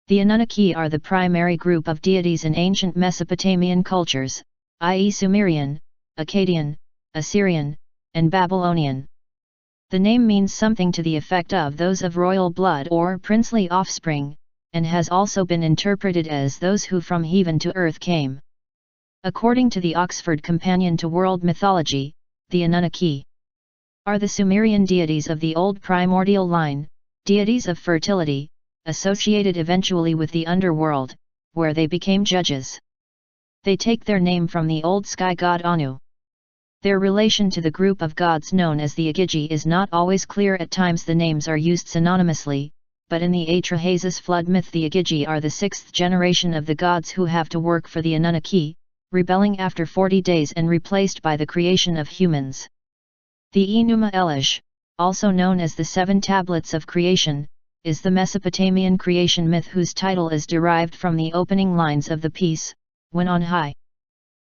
The Anunnaki are the primary group of deities in ancient Mesopotamian cultures, i.e. Sumerian, Akkadian, Assyrian, and Babylonian. The name means something to the effect of those of royal blood or princely offspring, and has also been interpreted as those who from heaven to earth came. According to the Oxford Companion to World Mythology, the Anunnaki are the Sumerian deities of the old primordial line, deities of fertility, associated eventually with the underworld, where they became judges. They take their name from the old sky god Anu. Their relation to the group of gods known as the Agigi is not always clear. At times the names are used synonymously, but in the Atrahasis flood myth the Agigi are the sixth generation of the gods who have to work for the Anunnaki, rebelling after 40 days and replaced by the creation of humans. The Enuma Elish, also known as the Seven Tablets of Creation, is the Mesopotamian creation myth whose title is derived from the opening lines of the piece, When on High.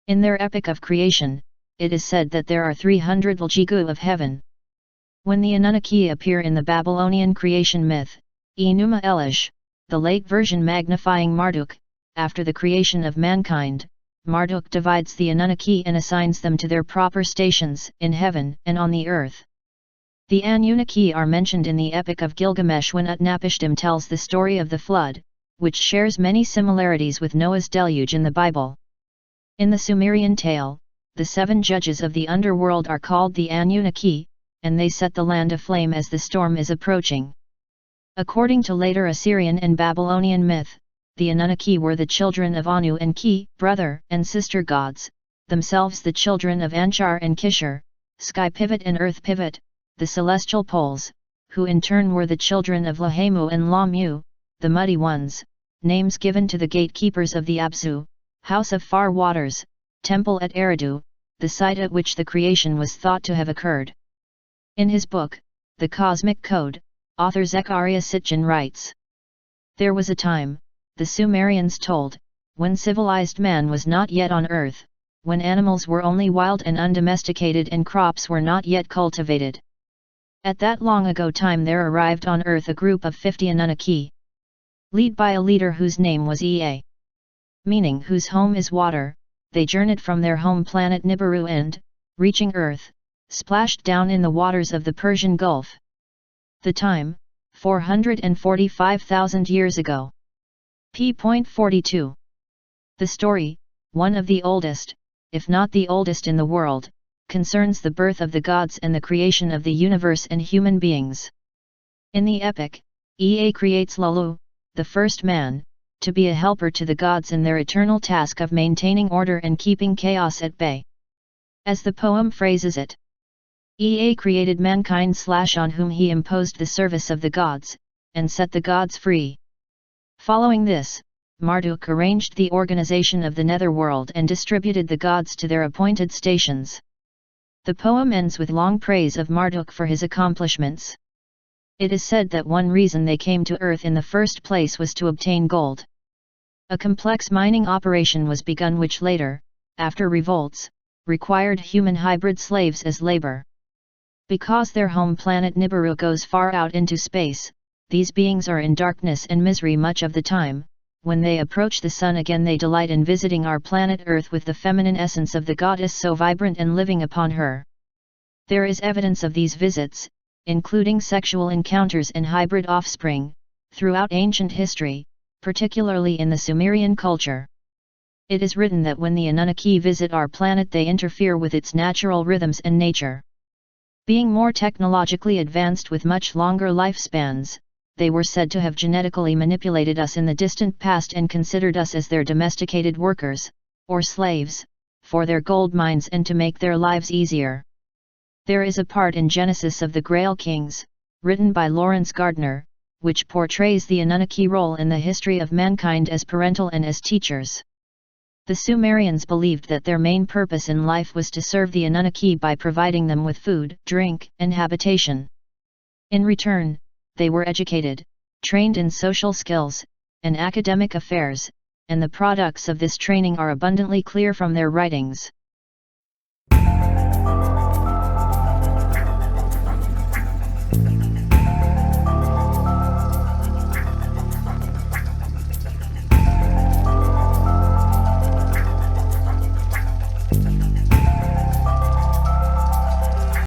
In their epic of creation, it is said that there are 300 Ljigu of heaven. When the Anunnaki appear in the Babylonian creation myth, Enuma Elish, the late version magnifying Marduk, after the creation of mankind, Marduk divides the Anunnaki and assigns them to their proper stations in heaven and on the earth. The Anunnaki are mentioned in the Epic of Gilgamesh when Utnapishtim tells the story of the flood, which shares many similarities with Noah's deluge in the Bible. In the Sumerian tale, the 7 judges of the underworld are called the Anunnaki, and they set the land aflame as the storm is approaching. According to later Assyrian and Babylonian myth, the Anunnaki were the children of Anu and Ki, brother and sister gods, themselves the children of Anshar and Kishar, sky pivot and earth pivot, the celestial poles, who in turn were the children of Lahemu and Lamu, the muddy ones, names given to the gatekeepers of the Abzu, house of far waters, temple at Eridu, the site at which the creation was thought to have occurred. In his book, The Cosmic Code, author Zechariah Sitchin writes, "There was a time, the Sumerians told, when civilized man was not yet on earth, when animals were only wild and undomesticated and crops were not yet cultivated. At that long ago time there arrived on earth a group of 50 Anunnaki, led by a leader whose name was Ea, meaning whose home is water. They journeyed from their home planet Nibiru and, reaching earth, splashed down in the waters of the Persian Gulf. The time, 445,000 years ago. p.42. The story, one of the oldest, if not the oldest in the world, concerns the birth of the gods and the creation of the universe and human beings. In the epic, Ea creates Lulu, the first man, to be a helper to the gods in their eternal task of maintaining order and keeping chaos at bay. As the poem phrases it, Ea created mankind on whom he imposed the service of the gods, and set the gods free. Following this, Marduk arranged the organization of the netherworld and distributed the gods to their appointed stations. The poem ends with long praise of Marduk for his accomplishments. It is said that one reason they came to earth in the first place was to obtain gold. A complex mining operation was begun which later, after revolts, required human hybrid slaves as labor. Because their home planet Nibiru goes far out into space, these beings are in darkness and misery much of the time. When they approach the sun again they delight in visiting our planet Earth with the feminine essence of the goddess so vibrant and living upon her. There is evidence of these visits, including sexual encounters and hybrid offspring, throughout ancient history, particularly in the Sumerian culture. It is written that when the Anunnaki visit our planet they interfere with its natural rhythms and nature. Being more technologically advanced with much longer lifespans, they were said to have genetically manipulated us in the distant past and considered us as their domesticated workers, or slaves, for their gold mines and to make their lives easier. There is a part in Genesis of the Grail Kings, written by Lawrence Gardner, which portrays the Anunnaki role in the history of mankind as parental and as teachers. The Sumerians believed that their main purpose in life was to serve the Anunnaki by providing them with food, drink, and habitation. In return, they were educated, trained in social skills, and academic affairs, and the products of this training are abundantly clear from their writings.